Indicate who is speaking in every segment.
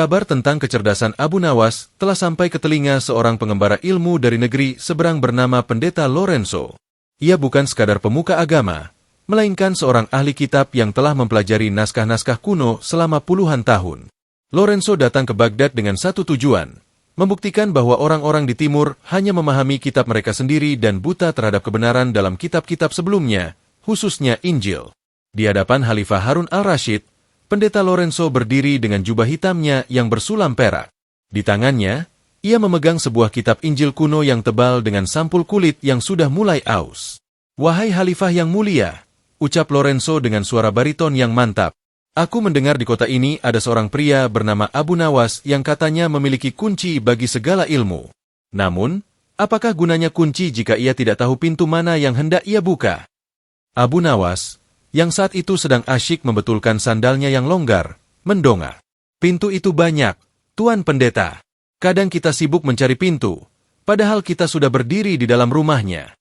Speaker 1: Kabar tentang kecerdasan Abu Nawas telah sampai ke telinga seorang pengembara ilmu dari negeri seberang bernama Pendeta Lorenzo. Ia bukan sekadar pemuka agama, melainkan seorang ahli kitab yang telah mempelajari naskah-naskah kuno selama puluhan tahun. Lorenzo datang ke Baghdad dengan satu tujuan, membuktikan bahwa orang-orang di timur hanya memahami kitab mereka sendiri dan buta terhadap kebenaran dalam kitab-kitab sebelumnya, khususnya Injil. Di hadapan Khalifah Harun al-Rashid, Pendeta Lorenzo berdiri dengan jubah hitamnya yang bersulam perak. Di tangannya, ia memegang sebuah kitab Injil kuno yang tebal dengan sampul kulit yang sudah mulai aus. "Wahai Khalifah yang mulia," ucap Lorenzo dengan suara bariton yang mantap, "aku mendengar di kota ini ada seorang pria bernama Abu Nawas yang katanya memiliki kunci bagi segala ilmu. Namun, apakah gunanya kunci jika ia tidak tahu pintu mana yang hendak ia buka?" Abu Nawas, yang saat itu sedang asyik membetulkan sandalnya yang longgar, mendongak. "Pintu itu banyak, Tuan Pendeta. Kadang kita sibuk mencari pintu, padahal kita sudah berdiri di dalam rumahnya."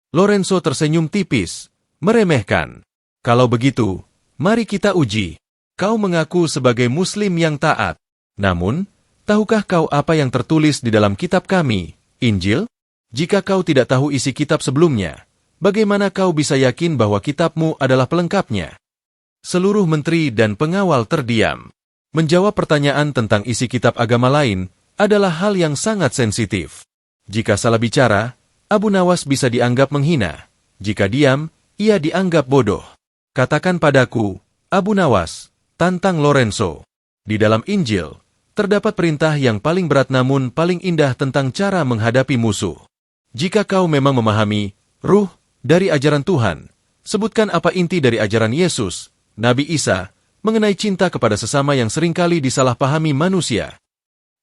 Speaker 1: Lorenzo tersenyum tipis, meremehkan. "Kalau begitu, mari kita uji. Kau mengaku sebagai Muslim yang taat. Namun, tahukah kau apa yang tertulis di dalam kitab kami, Injil? Jika kau tidak tahu isi kitab sebelumnya, bagaimana kau bisa yakin bahwa kitabmu adalah pelengkapnya?" Seluruh menteri dan pengawal terdiam. Menjawab pertanyaan tentang isi kitab agama lain adalah hal yang sangat sensitif. Jika salah bicara, Abu Nawas bisa dianggap menghina. Jika diam, ia dianggap bodoh. "Katakan padaku, Abu Nawas," tantang Lorenzo. "Di dalam Injil, terdapat perintah yang paling berat namun paling indah tentang cara menghadapi musuh. Jika kau memang memahami ruh dari ajaran Tuhan, sebutkan apa inti dari ajaran Yesus, Nabi Isa, mengenai cinta kepada sesama yang seringkali disalahpahami manusia."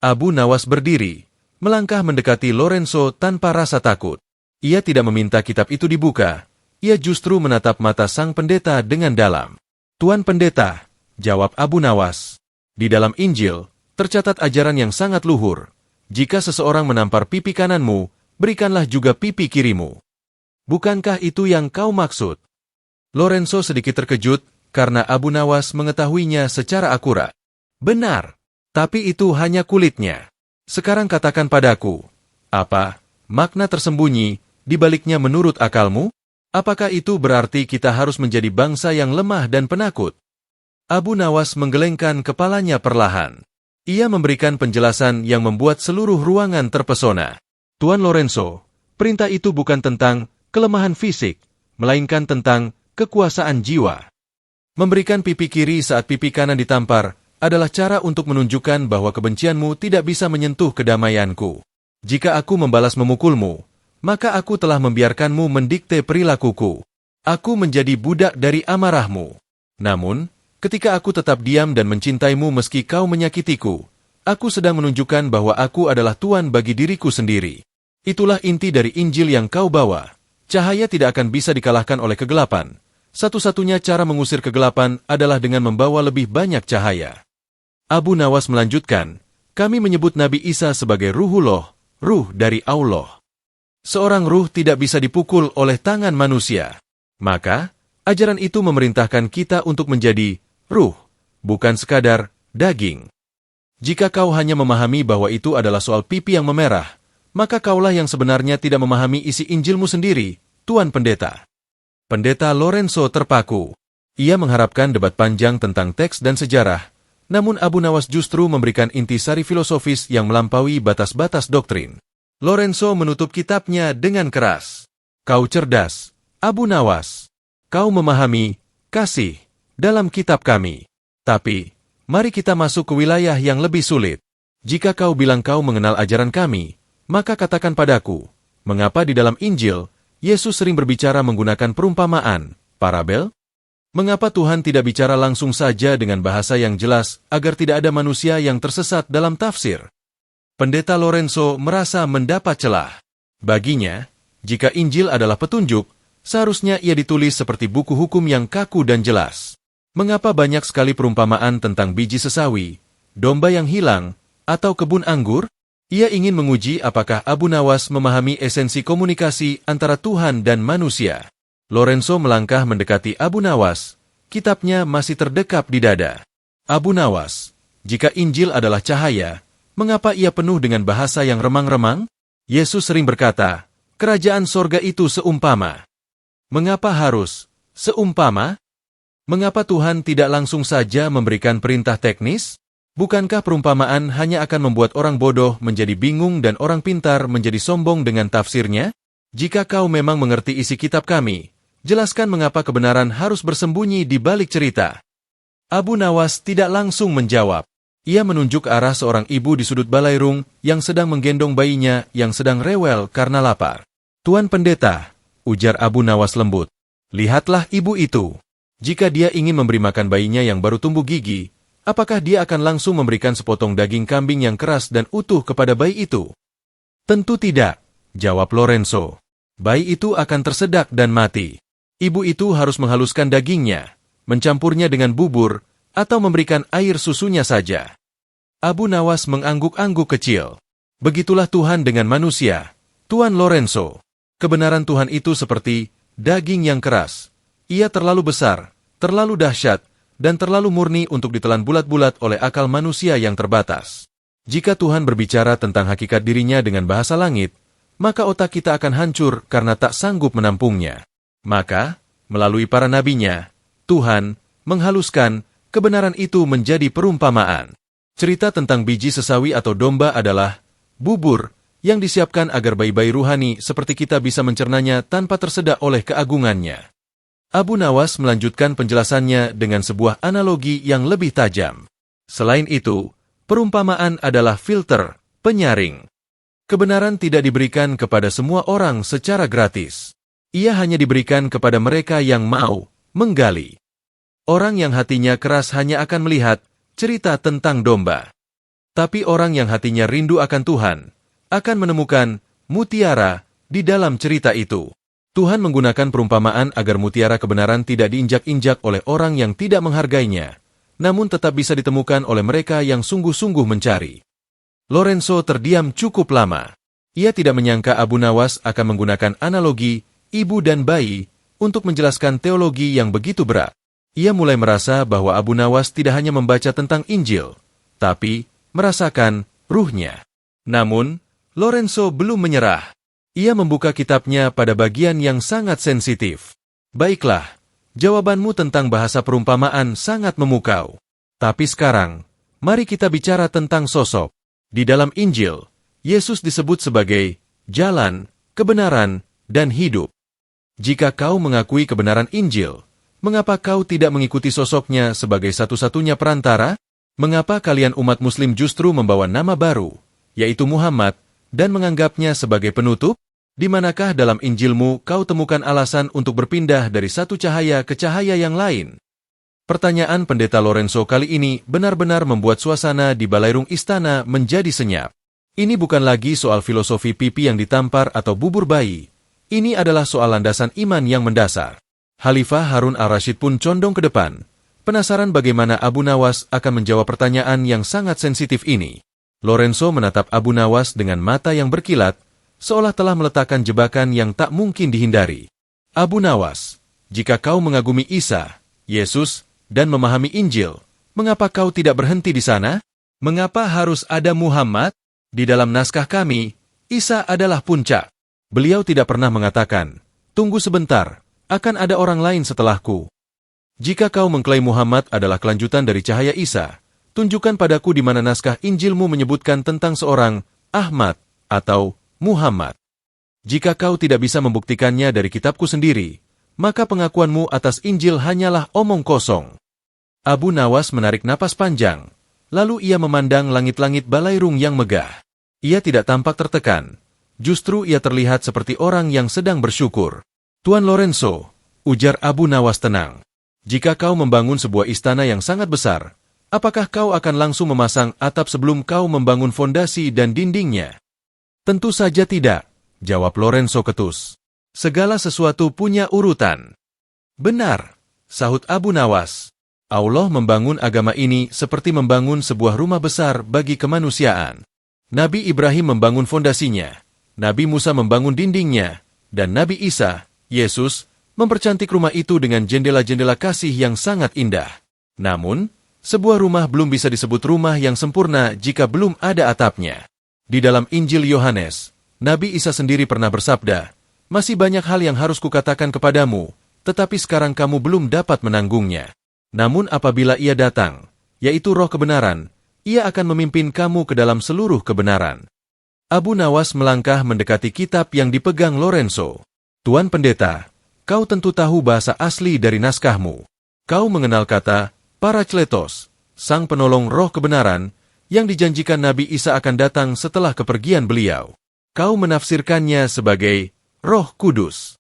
Speaker 1: Abu Nawas berdiri, melangkah mendekati Lorenzo tanpa rasa takut. Ia tidak meminta kitab itu dibuka, ia justru menatap mata sang pendeta dengan dalam. "Tuan Pendeta," jawab Abu Nawas, "di dalam Injil, tercatat ajaran yang sangat luhur. Jika seseorang menampar pipi kananmu, berikanlah juga pipi kirimu. Bukankah itu yang kau maksud?" Lorenzo sedikit terkejut karena Abu Nawas mengetahuinya secara akurat. "Benar, tapi itu hanya kulitnya. Sekarang katakan padaku, apa makna tersembunyi di baliknya menurut akalmu? Apakah itu berarti kita harus menjadi bangsa yang lemah dan penakut?" Abu Nawas menggelengkan kepalanya perlahan. Ia memberikan penjelasan yang membuat seluruh ruangan terpesona. "Tuan Lorenzo, perintah itu bukan tentang kelemahan fisik, melainkan tentang kekuasaan jiwa. Memberikan pipi kiri saat pipi kanan ditampar adalah cara untuk menunjukkan bahwa kebencianmu tidak bisa menyentuh kedamaianku. Jika aku membalas memukulmu, maka aku telah membiarkanmu mendikte perilakuku. Aku menjadi budak dari amarahmu. Namun, ketika aku tetap diam dan mencintaimu meski kau menyakitiku, aku sedang menunjukkan bahwa aku adalah tuan bagi diriku sendiri. Itulah inti dari Injil yang kau bawa. Cahaya tidak akan bisa dikalahkan oleh kegelapan. Satu-satunya cara mengusir kegelapan adalah dengan membawa lebih banyak cahaya." Abu Nawas melanjutkan, "Kami menyebut Nabi Isa sebagai Ruhullah, ruh dari Allah. Seorang ruh tidak bisa dipukul oleh tangan manusia. Maka, ajaran itu memerintahkan kita untuk menjadi ruh, bukan sekadar daging. Jika kau hanya memahami bahwa itu adalah soal pipi yang memerah, maka kaulah yang sebenarnya tidak memahami isi Injilmu sendiri, Tuan Pendeta." Pendeta Lorenzo terpaku. Ia mengharapkan debat panjang tentang teks dan sejarah, namun Abu Nawas justru memberikan intisari filosofis yang melampaui batas-batas doktrin. Lorenzo menutup kitabnya dengan keras. "Kau cerdas, Abu Nawas. Kau memahami kasih dalam kitab kami. Tapi, mari kita masuk ke wilayah yang lebih sulit. Jika kau bilang kau mengenal ajaran kami, maka katakan padaku, mengapa di dalam Injil, Yesus sering berbicara menggunakan perumpamaan, parabel? Mengapa Tuhan tidak bicara langsung saja dengan bahasa yang jelas agar tidak ada manusia yang tersesat dalam tafsir?" Pendeta Lorenzo merasa mendapat celah. Baginya, jika Injil adalah petunjuk, seharusnya ia ditulis seperti buku hukum yang kaku dan jelas. Mengapa banyak sekali perumpamaan tentang biji sesawi, domba yang hilang, atau kebun anggur? Ia ingin menguji apakah Abu Nawas memahami esensi komunikasi antara Tuhan dan manusia. Lorenzo melangkah mendekati Abu Nawas. Kitabnya masih terdekap di dada. "Abu Nawas, Jika Injil adalah cahaya, mengapa ia penuh dengan bahasa yang remang-remang? Yesus sering berkata, kerajaan sorga itu seumpama. Mengapa harus seumpama? Mengapa Tuhan tidak langsung saja memberikan perintah teknis? Bukankah perumpamaan hanya akan membuat orang bodoh menjadi bingung dan orang pintar menjadi sombong dengan tafsirnya? Jika kau memang mengerti isi kitab kami, jelaskan mengapa kebenaran harus bersembunyi di balik cerita. Abu Nawas tidak langsung menjawab. Ia menunjuk arah seorang ibu di sudut balairung yang sedang menggendong bayinya yang sedang rewel karena lapar. Tuan Pendeta, ujar Abu Nawas lembut, lihatlah ibu itu. Jika dia ingin memberi makan bayinya yang baru tumbuh gigi, apakah dia akan langsung memberikan sepotong daging kambing yang keras dan utuh kepada bayi itu? Tentu tidak, jawab Lorenzo. Bayi itu akan tersedak dan mati. Ibu itu harus menghaluskan dagingnya, mencampurnya dengan bubur, atau memberikan air susunya saja. Abu Nawas mengangguk-angguk kecil. Begitulah Tuhan dengan manusia, Tuan Lorenzo. Kebenaran Tuhan itu seperti daging yang keras. Ia terlalu besar, terlalu dahsyat, dan terlalu murni untuk ditelan bulat-bulat oleh akal manusia yang terbatas. Jika Tuhan berbicara tentang hakikat dirinya dengan bahasa langit, maka otak kita akan hancur karena tak sanggup menampungnya. Maka, melalui para nabinya, Tuhan menghaluskan kebenaran itu menjadi perumpamaan. Cerita tentang biji sesawi atau domba adalah bubur yang disiapkan agar bayi-bayi ruhani seperti kita bisa mencernanya tanpa tersedak oleh keagungannya. Abu Nawas melanjutkan penjelasannya dengan sebuah analogi yang lebih tajam. Selain itu, perumpamaan adalah filter, penyaring. Kebenaran tidak diberikan kepada semua orang secara gratis. Ia hanya diberikan kepada mereka yang mau menggali. Orang yang hatinya keras hanya akan melihat cerita tentang domba. Tapi orang yang hatinya rindu akan Tuhan akan menemukan mutiara di dalam cerita itu. Tuhan menggunakan perumpamaan agar mutiara kebenaran tidak diinjak-injak oleh orang yang tidak menghargainya, namun tetap bisa ditemukan oleh mereka yang sungguh-sungguh mencari. Lorenzo terdiam cukup lama. Ia tidak menyangka Abu Nawas akan menggunakan analogi ibu dan bayi untuk menjelaskan teologi yang begitu berat. Ia mulai merasa bahwa Abu Nawas tidak hanya membaca tentang Injil, tapi merasakan ruhnya. Namun, Lorenzo belum menyerah. Ia membuka kitabnya pada bagian yang sangat sensitif. Baiklah, jawabanmu tentang bahasa perumpamaan sangat memukau. Tapi sekarang, mari kita bicara tentang sosok. Di dalam Injil, Yesus disebut sebagai jalan, kebenaran, dan hidup. Jika kau mengakui kebenaran Injil, mengapa kau tidak mengikuti sosoknya sebagai satu-satunya perantara? Mengapa kalian umat Muslim justru membawa nama baru, yaitu Muhammad, dan menganggapnya sebagai penutup? Di manakah dalam Injilmu kau temukan alasan untuk berpindah dari satu cahaya ke cahaya yang lain? Pertanyaan Pendeta Lorenzo kali ini benar-benar membuat suasana di balairung istana menjadi senyap. Ini bukan lagi soal filosofi pipi yang ditampar atau bubur bayi. Ini adalah soal landasan iman yang mendasar. Khalifah Harun al-Rashid pun condong ke depan, penasaran bagaimana Abu Nawas akan menjawab pertanyaan yang sangat sensitif ini. Lorenzo menatap Abu Nawas dengan mata yang berkilat, seolah telah meletakkan jebakan yang tak mungkin dihindari. Abu Nawas, jika kau mengagumi Isa, Yesus, dan memahami Injil, mengapa kau tidak berhenti di sana? Mengapa harus ada Muhammad? Di dalam naskah kami, Isa adalah puncak. Beliau tidak pernah mengatakan, tunggu sebentar, akan ada orang lain setelahku. Jika kau mengklaim Muhammad adalah kelanjutan dari cahaya Isa, tunjukkan padaku di mana naskah Injilmu menyebutkan tentang seorang Ahmad atau Muhammad. Jika kau tidak bisa membuktikannya dari kitabku sendiri, maka pengakuanmu atas Injil hanyalah omong kosong. Abu Nawas menarik napas panjang, lalu ia memandang langit-langit balairung yang megah. Ia tidak tampak tertekan, justru ia terlihat seperti orang yang sedang bersyukur. Tuan Lorenzo, ujar Abu Nawas tenang, jika kau membangun sebuah istana yang sangat besar, apakah kau akan langsung memasang atap sebelum kau membangun fondasi dan dindingnya? Tentu saja tidak, jawab Lorenzo ketus. Segala sesuatu punya urutan. Benar, sahut Abu Nawas. Allah membangun agama ini seperti membangun sebuah rumah besar bagi kemanusiaan. Nabi Ibrahim membangun fondasinya, Nabi Musa membangun dindingnya, dan Nabi Isa, Yesus, mempercantik rumah itu dengan jendela-jendela kasih yang sangat indah. Namun, Sebuah rumah belum bisa disebut rumah yang sempurna jika belum ada atapnya. Di dalam Injil Yohanes, Nabi Isa sendiri pernah bersabda, "Masih banyak hal yang harus kukatakan kepadamu, tetapi sekarang kamu belum dapat menanggungnya. Namun apabila Ia datang, yaitu Roh kebenaran, Ia akan memimpin kamu ke dalam seluruh kebenaran." Abu Nawas melangkah mendekati kitab yang dipegang Lorenzo. "Tuan Pendeta, kau tentu tahu bahasa asli dari naskahmu. Kau mengenal kata Parakletos, sang penolong Roh kebenaran, yang dijanjikan Nabi Isa akan datang setelah kepergian beliau. Kau menafsirkannya sebagai Roh Kudus.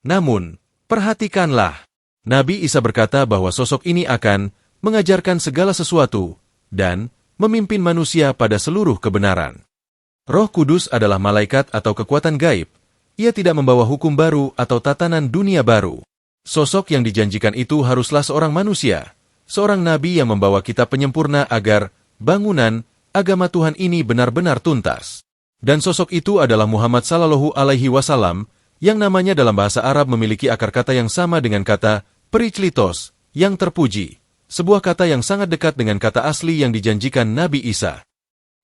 Speaker 1: Namun, perhatikanlah, Nabi Isa berkata bahwa sosok ini akan mengajarkan segala sesuatu dan memimpin manusia pada seluruh kebenaran. Roh Kudus adalah malaikat atau kekuatan gaib. Ia tidak membawa hukum baru atau tatanan dunia baru. Sosok yang dijanjikan itu haruslah seorang manusia, seorang nabi yang membawa kitab penyempurna agar bangunan agama Tuhan ini benar-benar tuntas. Dan sosok itu adalah Muhammad Sallallahu Alaihi Wasallam, yang namanya dalam bahasa Arab memiliki akar kata yang sama dengan kata periklitos, yang terpuji, sebuah kata yang sangat dekat dengan kata asli yang dijanjikan Nabi Isa.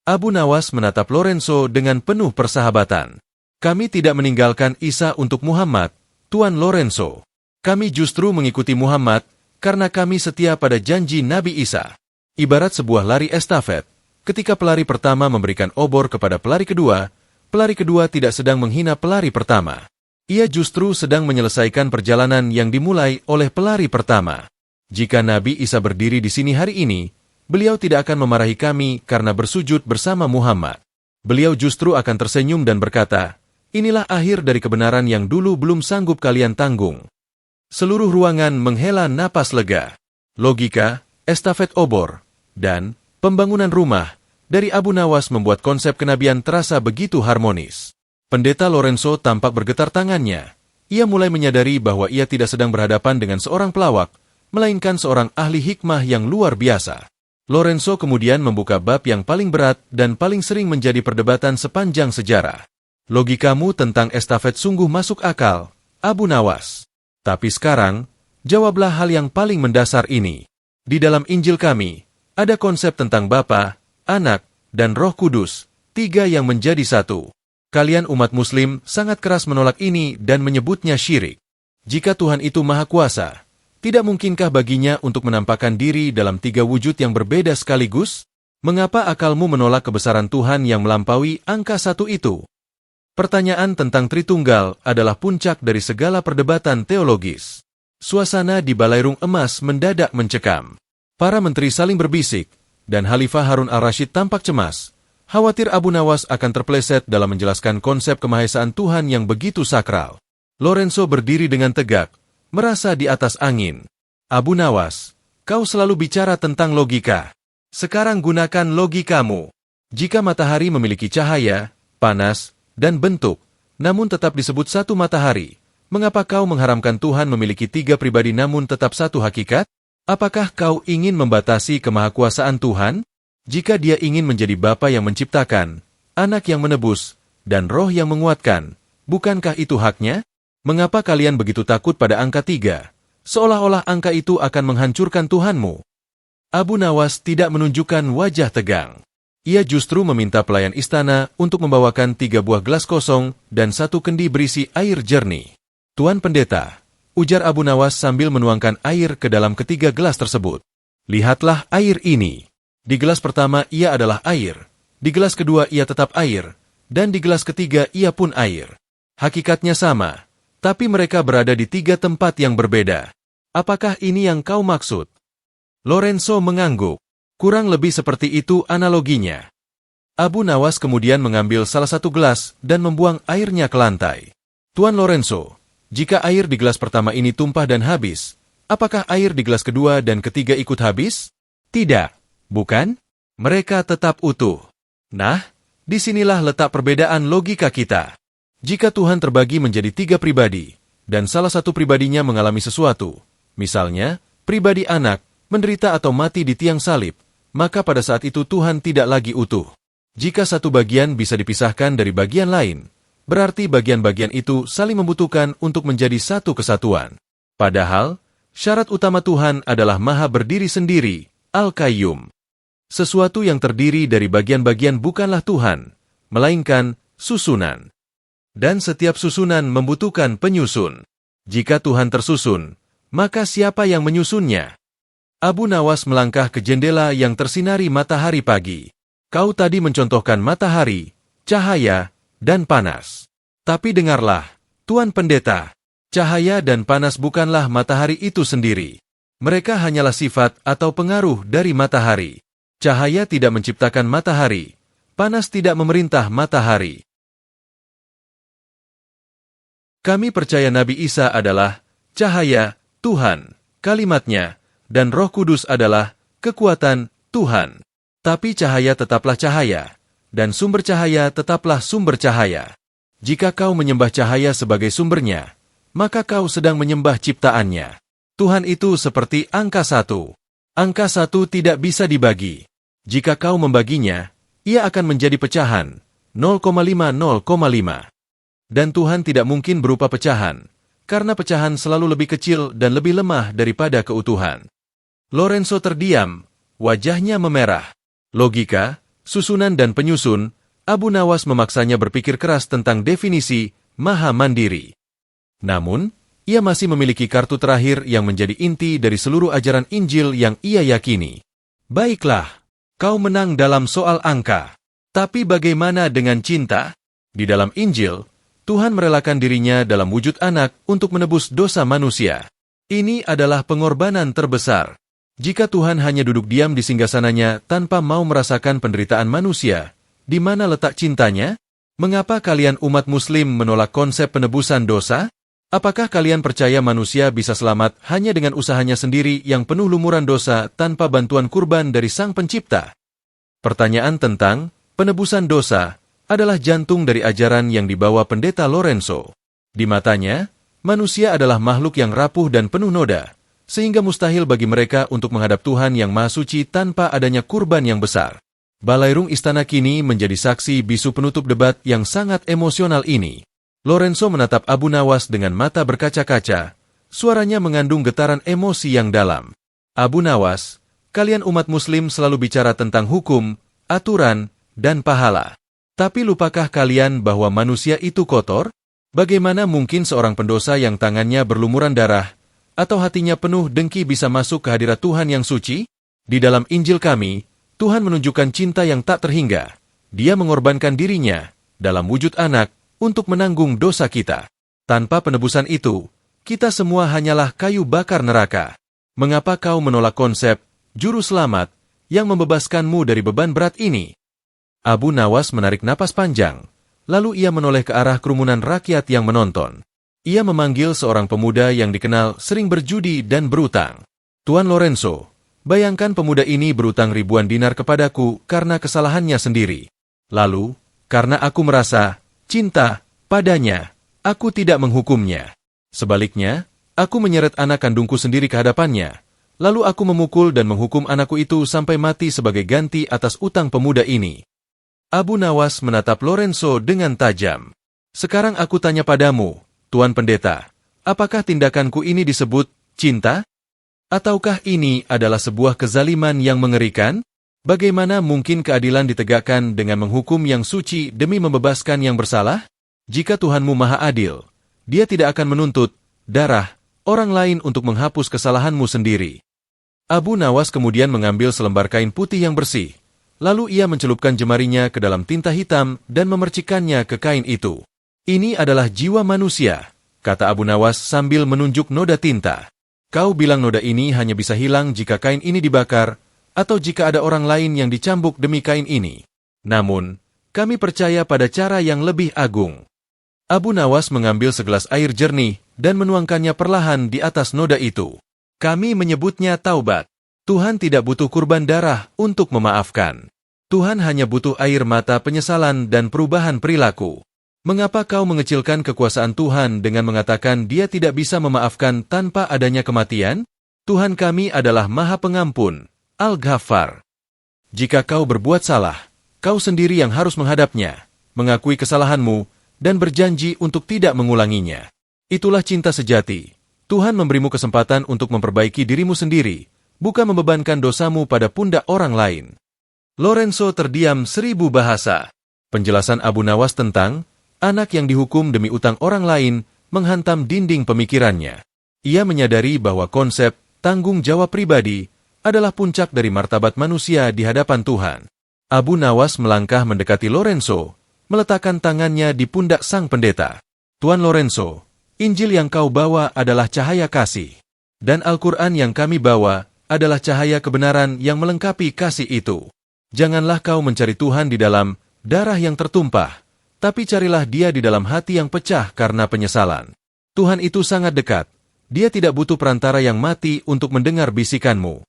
Speaker 1: Abu Nawas menatap Lorenzo dengan penuh persahabatan. "Kami tidak meninggalkan Isa untuk Muhammad, Tuan Lorenzo. Kami justru mengikuti Muhammad karena kami setia pada janji Nabi Isa." Ibarat sebuah lari estafet, ketika pelari pertama memberikan obor kepada pelari kedua tidak sedang menghina pelari pertama. Ia justru sedang menyelesaikan perjalanan yang dimulai oleh pelari pertama. Jika Nabi Isa berdiri di sini hari ini, beliau tidak akan memarahi kami karena bersujud bersama Muhammad. Beliau justru akan tersenyum dan berkata, "Inilah akhir dari kebenaran yang dulu belum sanggup kalian tanggung." Seluruh ruangan menghela napas lega. Logika, estafet obor, dan pembangunan rumah dari Abu Nawas membuat konsep kenabian terasa begitu harmonis. Pendeta Lorenzo tampak bergetar tangannya. Ia mulai menyadari bahwa ia tidak sedang berhadapan dengan seorang pelawak, melainkan seorang ahli hikmah yang luar biasa. Lorenzo kemudian membuka bab yang paling berat dan paling sering menjadi perdebatan sepanjang sejarah. "Logikamu tentang estafet sungguh masuk akal, Abu Nawas. Tapi sekarang, jawablah hal yang paling mendasar ini. Di dalam Injil kami, ada konsep tentang Bapa, Anak, dan Roh Kudus, tiga yang menjadi satu. Kalian umat Muslim sangat keras menolak ini dan menyebutnya syirik. Jika Tuhan itu Maha Kuasa, tidak mungkinkah baginya untuk menampakkan diri dalam tiga wujud yang berbeda sekaligus? Mengapa akalmu menolak kebesaran Tuhan yang melampaui angka satu itu?" Pertanyaan tentang Tritunggal adalah puncak dari segala perdebatan teologis. Suasana di Balairung Emas mendadak mencekam. Para menteri saling berbisik, dan Khalifah Harun al-Rashid tampak cemas, khawatir Abu Nawas akan terpeleset dalam menjelaskan konsep kemahaesaan Tuhan yang begitu sakral. Lorenzo berdiri dengan tegak, merasa di atas angin. "Abu Nawas, kau selalu bicara tentang logika. Sekarang gunakan logikamu. Jika matahari memiliki cahaya, panas, dan bentuk, namun tetap disebut satu matahari, mengapa kau mengharamkan Tuhan memiliki tiga pribadi namun tetap satu hakikat? Apakah kau ingin membatasi kemahakuasaan Tuhan? Jika Dia ingin menjadi Bapa yang menciptakan, Anak yang menebus, dan Roh yang menguatkan, bukankah itu haknya? Mengapa kalian begitu takut pada angka 3, seolah-olah angka itu akan menghancurkan Tuhanmu?" Abu Nawas tidak menunjukkan wajah tegang. Ia justru meminta pelayan istana untuk membawakan 3 buah gelas kosong dan 1 kendi berisi air jernih. "Tuan Pendeta," ujar Abu Nawas sambil menuangkan air ke dalam ketiga gelas tersebut. "Lihatlah air ini. Di gelas pertama ia adalah air, di gelas kedua ia tetap air, dan di gelas ketiga ia pun air. Hakikatnya sama, tapi mereka berada di 3 tempat yang berbeda. Apakah ini yang kau maksud?" Lorenzo mengangguk. Kurang lebih seperti itu analoginya. Abu Nawas kemudian mengambil salah satu gelas dan membuang airnya ke lantai. "Tuan Lorenzo, jika air di gelas pertama ini tumpah dan habis, apakah air di gelas kedua dan ketiga ikut habis? Tidak, bukan? Mereka tetap utuh. Nah, disinilah letak perbedaan logika kita. Jika Tuhan terbagi menjadi 3 pribadi, dan salah satu pribadinya mengalami sesuatu, misalnya, pribadi anak, menderita atau mati di tiang salib, maka pada saat itu Tuhan tidak lagi utuh. Jika satu bagian bisa dipisahkan dari bagian lain, berarti bagian-bagian itu saling membutuhkan untuk menjadi satu kesatuan. Padahal, syarat utama Tuhan adalah Maha berdiri sendiri, Al-Qayyum. Sesuatu yang terdiri dari bagian-bagian bukanlah Tuhan, melainkan susunan. Dan setiap susunan membutuhkan penyusun. Jika Tuhan tersusun, maka siapa yang menyusunnya? Abu Nawas melangkah ke jendela yang tersinari matahari pagi. Kau tadi mencontohkan matahari, cahaya, dan panas. Tapi dengarlah, Tuan Pendeta, cahaya dan panas bukanlah matahari itu sendiri. Mereka hanyalah sifat atau pengaruh dari matahari. Cahaya tidak menciptakan matahari, panas tidak memerintah matahari. Kami percaya Nabi Isa adalah cahaya Tuhan, kalimatnya, dan Roh Kudus adalah kekuatan Tuhan. Tapi cahaya tetaplah cahaya, dan sumber cahaya tetaplah sumber cahaya. Jika kau menyembah cahaya sebagai sumbernya, maka kau sedang menyembah ciptaannya. Tuhan itu seperti angka 1. Angka 1 tidak bisa dibagi. Jika kau membaginya, ia akan menjadi pecahan, 0,5. Dan Tuhan tidak mungkin berupa pecahan, karena pecahan selalu lebih kecil dan lebih lemah daripada keutuhan. Lorenzo terdiam, wajahnya memerah. Logika, susunan dan penyusun, Abu Nawas memaksanya berpikir keras tentang definisi maha mandiri. Namun, ia masih memiliki kartu terakhir yang menjadi inti dari seluruh ajaran Injil yang ia yakini. Baiklah, kau menang dalam soal angka. Tapi bagaimana dengan cinta? Di dalam Injil, Tuhan merelakan dirinya dalam wujud anak untuk menebus dosa manusia. Ini adalah pengorbanan terbesar. Jika Tuhan hanya duduk diam di singgasananya tanpa mau merasakan penderitaan manusia, di mana letak cintanya? Mengapa kalian umat Muslim menolak konsep penebusan dosa? Apakah kalian percaya manusia bisa selamat hanya dengan usahanya sendiri yang penuh lumuran dosa tanpa bantuan kurban dari Sang Pencipta? Pertanyaan tentang penebusan dosa adalah jantung dari ajaran yang dibawa Pendeta Lorenzo. Di matanya, manusia adalah makhluk yang rapuh dan penuh noda, sehingga mustahil bagi mereka untuk menghadap Tuhan yang Maha Suci tanpa adanya kurban yang besar. Balairung istana kini menjadi saksi bisu penutup debat yang sangat emosional ini. Lorenzo menatap Abu Nawas dengan mata berkaca-kaca, suaranya mengandung getaran emosi yang dalam. Abu Nawas, kalian umat Muslim selalu bicara tentang hukum, aturan, dan pahala. Tapi lupakah kalian bahwa manusia itu kotor? Bagaimana mungkin seorang pendosa yang tangannya berlumuran darah, atau hatinya penuh dengki bisa masuk ke hadirat Tuhan yang suci? Di dalam Injil kami, Tuhan menunjukkan cinta yang tak terhingga. Dia mengorbankan dirinya, dalam wujud anak, untuk menanggung dosa kita. Tanpa penebusan itu, kita semua hanyalah kayu bakar neraka. Mengapa kau menolak konsep juru selamat yang membebaskanmu dari beban berat ini? Abu Nawas menarik napas panjang, lalu ia menoleh ke arah kerumunan rakyat yang menonton. Ia memanggil seorang pemuda yang dikenal sering berjudi dan berutang. Tuan Lorenzo, bayangkan pemuda ini berutang ribuan dinar kepadaku karena kesalahannya sendiri. Lalu, karena aku merasa cinta padanya, aku tidak menghukumnya. Sebaliknya, aku menyeret anak kandungku sendiri ke hadapannya. Lalu aku memukul dan menghukum anakku itu sampai mati sebagai ganti atas utang pemuda ini. Abu Nawas menatap Lorenzo dengan tajam. Sekarang aku tanya padamu, Tuan Pendeta, apakah tindakanku ini disebut cinta? Ataukah ini adalah sebuah kezaliman yang mengerikan? Bagaimana mungkin keadilan ditegakkan dengan menghukum yang suci demi membebaskan yang bersalah? Jika Tuhanmu Maha Adil, Dia tidak akan menuntut darah orang lain untuk menghapus kesalahanmu sendiri. Abu Nawas kemudian mengambil selembar kain putih yang bersih, lalu ia mencelupkan jemarinya ke dalam tinta hitam dan memercikannya ke kain itu. Ini adalah jiwa manusia, kata Abu Nawas sambil menunjuk noda tinta. Kau bilang noda ini hanya bisa hilang jika kain ini dibakar, atau jika ada orang lain yang dicambuk demi kain ini. Namun, kami percaya pada cara yang lebih agung. Abu Nawas mengambil segelas air jernih dan menuangkannya perlahan di atas noda itu. Kami menyebutnya taubat. Tuhan tidak butuh kurban darah untuk memaafkan. Tuhan hanya butuh air mata penyesalan dan perubahan perilaku. Mengapa kau mengecilkan kekuasaan Tuhan dengan mengatakan Dia tidak bisa memaafkan tanpa adanya kematian? Tuhan kami adalah Maha Pengampun, Al-Ghaffar. Jika kau berbuat salah, kau sendiri yang harus menghadapnya, mengakui kesalahanmu, dan berjanji untuk tidak mengulanginya. Itulah cinta sejati. Tuhan memberimu kesempatan untuk memperbaiki dirimu sendiri, bukan membebankan dosamu pada pundak orang lain. Lorenzo terdiam 1000 bahasa. Penjelasan Abu Nawas tentang anak yang dihukum demi utang orang lain menghantam dinding pemikirannya. Ia menyadari bahwa konsep tanggung jawab pribadi adalah puncak dari martabat manusia di hadapan Tuhan. Abu Nawas melangkah mendekati Lorenzo, meletakkan tangannya di pundak sang pendeta. Tuan Lorenzo, Injil yang kau bawa adalah cahaya kasih. Dan Al-Quran yang kami bawa adalah cahaya kebenaran yang melengkapi kasih itu. Janganlah kau mencari Tuhan di dalam darah yang tertumpah, tapi carilah Dia di dalam hati yang pecah karena penyesalan. Tuhan itu sangat dekat. Dia tidak butuh perantara yang mati untuk mendengar bisikanmu.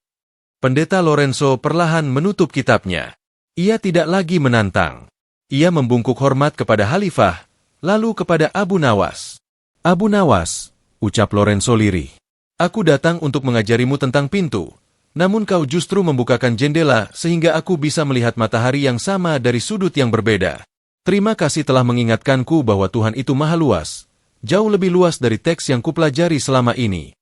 Speaker 1: Pendeta Lorenzo perlahan menutup kitabnya. Ia tidak lagi menantang. Ia membungkuk hormat kepada Khalifah, lalu kepada Abu Nawas. Abu Nawas, ucap Lorenzo lirih. Aku datang untuk mengajarimu tentang pintu. Namun kau justru membukakan jendela sehingga aku bisa melihat matahari yang sama dari sudut yang berbeda. Terima kasih telah mengingatkanku bahwa Tuhan itu maha luas, jauh lebih luas dari teks yang kupelajari selama ini.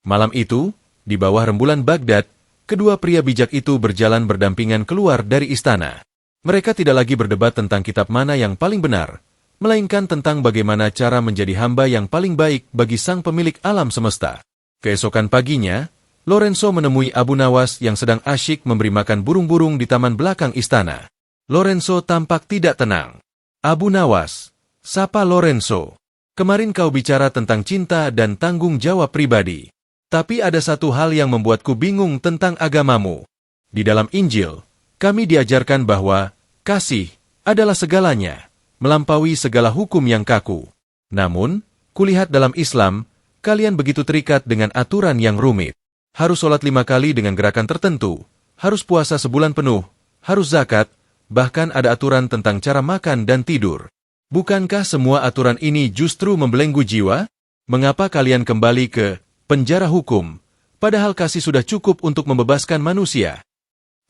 Speaker 1: Malam itu, di bawah rembulan Baghdad, kedua pria bijak itu berjalan berdampingan keluar dari istana. Mereka tidak lagi berdebat tentang kitab mana yang paling benar, melainkan tentang bagaimana cara menjadi hamba yang paling baik bagi sang pemilik alam semesta. Keesokan paginya, Lorenzo menemui Abu Nawas yang sedang asyik memberi makan burung-burung di taman belakang istana. Lorenzo tampak tidak tenang. Abu Nawas, sapa Lorenzo. Kemarin kau bicara tentang cinta dan tanggung jawab pribadi. Tapi ada satu hal yang membuatku bingung tentang agamamu. Di dalam Injil, kami diajarkan bahwa kasih adalah segalanya, melampaui segala hukum yang kaku. Namun, kulihat dalam Islam, kalian begitu terikat dengan aturan yang rumit. Harus sholat 5 kali dengan gerakan tertentu, harus puasa sebulan penuh, harus zakat, bahkan ada aturan tentang cara makan dan tidur. Bukankah semua aturan ini justru membelenggu jiwa? Mengapa kalian kembali ke penjara hukum, padahal kasih sudah cukup untuk membebaskan manusia?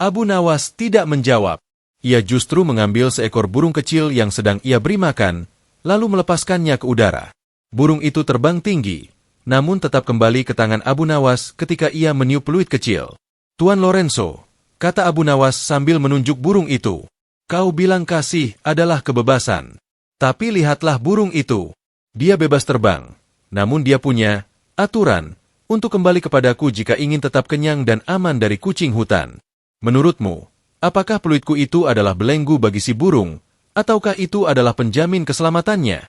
Speaker 1: Abu Nawas tidak menjawab. Ia justru mengambil seekor burung kecil yang sedang ia beri makan, lalu melepaskannya ke udara. Burung itu terbang tinggi, namun tetap kembali ke tangan Abu Nawas ketika ia meniup peluit kecil. Tuan Lorenzo, kata Abu Nawas sambil menunjuk burung itu, kau bilang kasih adalah kebebasan. Tapi lihatlah burung itu. Dia bebas terbang, namun dia punya aturan untuk kembali kepadaku jika ingin tetap kenyang dan aman dari kucing hutan. Menurutmu, apakah peluitku itu adalah belenggu bagi si burung, ataukah itu adalah penjamin keselamatannya?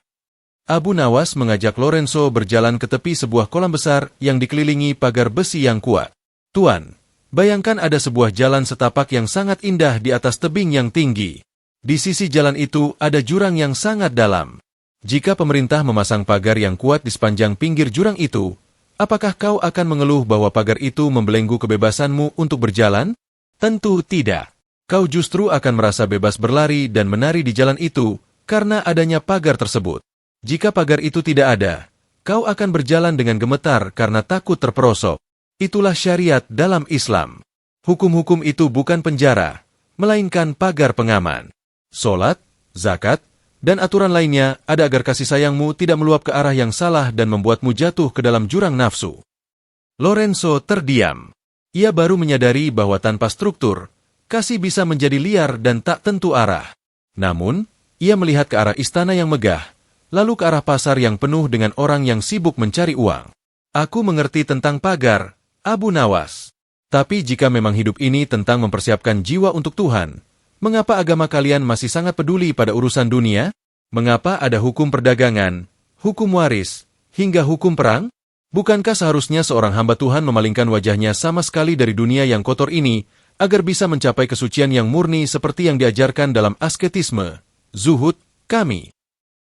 Speaker 1: Abu Nawas mengajak Lorenzo berjalan ke tepi sebuah kolam besar yang dikelilingi pagar besi yang kuat. Tuan, bayangkan ada sebuah jalan setapak yang sangat indah di atas tebing yang tinggi. Di sisi jalan itu ada jurang yang sangat dalam. Jika pemerintah memasang pagar yang kuat di sepanjang pinggir jurang itu, apakah kau akan mengeluh bahwa pagar itu membelenggu kebebasanmu untuk berjalan? Tentu tidak. Kau justru akan merasa bebas berlari dan menari di jalan itu karena adanya pagar tersebut. Jika pagar itu tidak ada, kau akan berjalan dengan gemetar karena takut terperosok. Itulah syariat dalam Islam. Hukum-hukum itu bukan penjara, melainkan pagar pengaman. Solat, zakat, dan aturan lainnya ada agar kasih sayangmu tidak meluap ke arah yang salah dan membuatmu jatuh ke dalam jurang nafsu. Lorenzo terdiam. Ia baru menyadari bahwa tanpa struktur, kasih bisa menjadi liar dan tak tentu arah. Namun, ia melihat ke arah istana yang megah, lalu ke arah pasar yang penuh dengan orang yang sibuk mencari uang. Aku mengerti tentang pagar, Abu Nawas. Tapi jika memang hidup ini tentang mempersiapkan jiwa untuk Tuhan, mengapa agama kalian masih sangat peduli pada urusan dunia? Mengapa ada hukum perdagangan, hukum waris, hingga hukum perang? Bukankah seharusnya seorang hamba Tuhan memalingkan wajahnya sama sekali dari dunia yang kotor ini, agar bisa mencapai kesucian yang murni seperti yang diajarkan dalam asketisme, zuhud, kami?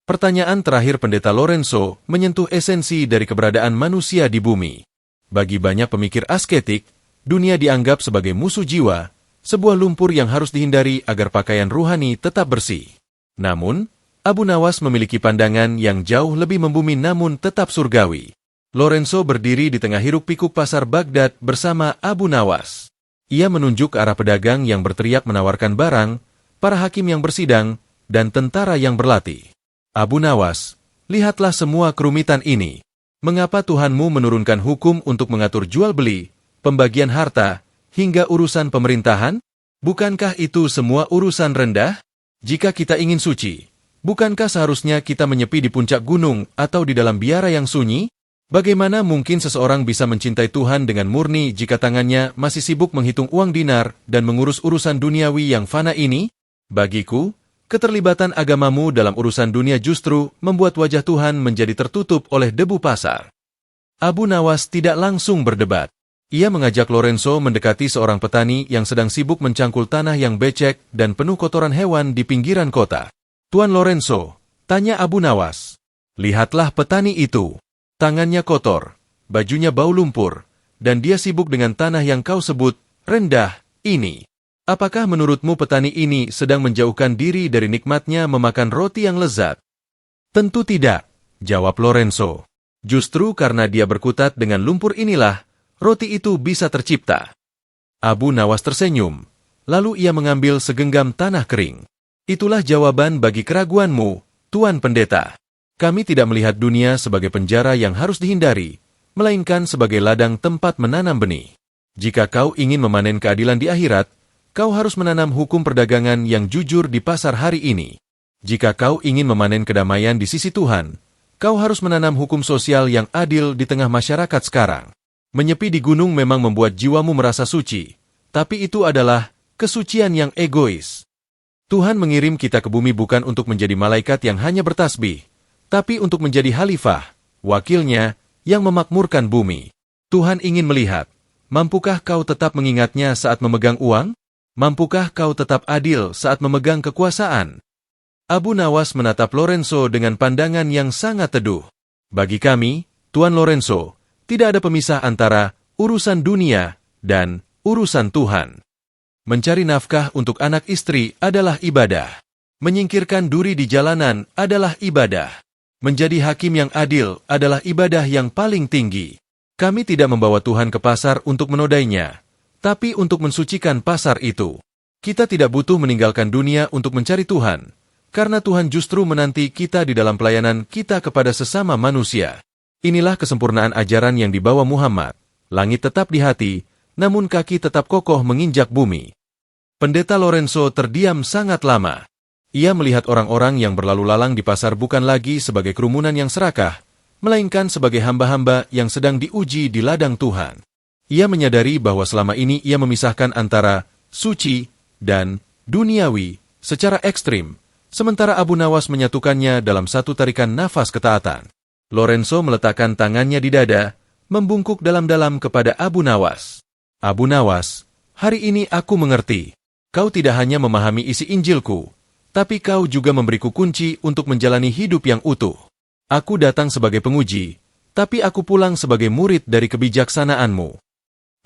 Speaker 1: Pertanyaan terakhir Pendeta Lorenzo menyentuh esensi dari keberadaan manusia di bumi. Bagi banyak pemikir asketik, dunia dianggap sebagai musuh jiwa, sebuah lumpur yang harus dihindari agar pakaian ruhani tetap bersih. Namun, Abu Nawas memiliki pandangan yang jauh lebih membumi namun tetap surgawi. Lorenzo berdiri di tengah hiruk-pikuk pasar Baghdad bersama Abu Nawas. Ia menunjuk ke arah pedagang yang berteriak menawarkan barang, para hakim yang bersidang, dan tentara yang berlatih. Abu Nawas, lihatlah semua kerumitan ini. Mengapa Tuhanmu menurunkan hukum untuk mengatur jual beli, pembagian harta, hingga urusan pemerintahan? Bukankah itu semua urusan rendah? Jika kita ingin suci, bukankah seharusnya kita menyepi di puncak gunung atau di dalam biara yang sunyi? Bagaimana mungkin seseorang bisa mencintai Tuhan dengan murni jika tangannya masih sibuk menghitung uang dinar dan mengurus urusan duniawi yang fana ini? Bagiku, keterlibatan agamamu dalam urusan dunia justru membuat wajah Tuhan menjadi tertutup oleh debu pasar. Abu Nawas tidak langsung berdebat. Ia mengajak Lorenzo mendekati seorang petani yang sedang sibuk mencangkul tanah yang becek dan penuh kotoran hewan di pinggiran kota. "Tuan Lorenzo," tanya Abu Nawas, "lihatlah petani itu. Tangannya kotor, bajunya bau lumpur, dan dia sibuk dengan tanah yang kau sebut rendah ini. Apakah menurutmu petani ini sedang menjauhkan diri dari nikmatnya memakan roti yang lezat?" "Tentu tidak," jawab Lorenzo. "Justru karena dia berkutat dengan lumpur inilah, roti itu bisa tercipta." Abu Nawas tersenyum, lalu ia mengambil segenggam tanah kering. "Itulah jawaban bagi keraguanmu, Tuan Pendeta. Kami tidak melihat dunia sebagai penjara yang harus dihindari, melainkan sebagai ladang tempat menanam benih. Jika kau ingin memanen keadilan di akhirat, kau harus menanam hukum perdagangan yang jujur di pasar hari ini. Jika kau ingin memanen kedamaian di sisi Tuhan, kau harus menanam hukum sosial yang adil di tengah masyarakat sekarang. Menyepi di gunung memang membuat jiwamu merasa suci, tapi itu adalah kesucian yang egois. Tuhan mengirim kita ke bumi bukan untuk menjadi malaikat yang hanya bertasbih, tapi untuk menjadi khalifah, wakilnya, yang memakmurkan bumi. Tuhan ingin melihat, mampukah kau tetap mengingatnya saat memegang uang? Mampukah kau tetap adil saat memegang kekuasaan? Abu Nawas menatap Lorenzo dengan pandangan yang sangat teduh. "Bagi kami, Tuan Lorenzo, tidak ada pemisah antara urusan dunia dan urusan Tuhan. Mencari nafkah untuk anak istri adalah ibadah. Menyingkirkan duri di jalanan adalah ibadah. Menjadi hakim yang adil adalah ibadah yang paling tinggi. Kami tidak membawa Tuhan ke pasar untuk menodainya, tapi untuk mensucikan pasar itu. Kita tidak butuh meninggalkan dunia untuk mencari Tuhan, karena Tuhan justru menanti kita di dalam pelayanan kita kepada sesama manusia. Inilah kesempurnaan ajaran yang dibawa Muhammad. Langit tetap di hati, namun kaki tetap kokoh menginjak bumi." Pendeta Lorenzo terdiam sangat lama. Ia melihat orang-orang yang berlalu lalang di pasar bukan lagi sebagai kerumunan yang serakah, melainkan sebagai hamba-hamba yang sedang diuji di ladang Tuhan. Ia menyadari bahwa selama ini ia memisahkan antara suci dan duniawi secara ekstrim, sementara Abu Nawas menyatukannya dalam satu tarikan nafas ketaatan. Lorenzo meletakkan tangannya di dada, membungkuk dalam-dalam kepada Abu Nawas. "Abu Nawas, hari ini aku mengerti. Kau tidak hanya memahami isi Injilku, tapi kau juga memberiku kunci untuk menjalani hidup yang utuh. Aku datang sebagai penguji, tapi aku pulang sebagai murid dari kebijaksanaanmu."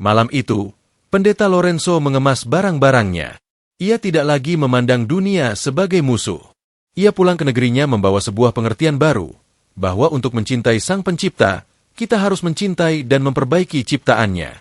Speaker 1: Malam itu, Pendeta Lorenzo mengemas barang-barangnya. Ia tidak lagi memandang dunia sebagai musuh. Ia pulang ke negerinya membawa sebuah pengertian baru, bahwa untuk mencintai Sang Pencipta, kita harus mencintai dan memperbaiki ciptaannya.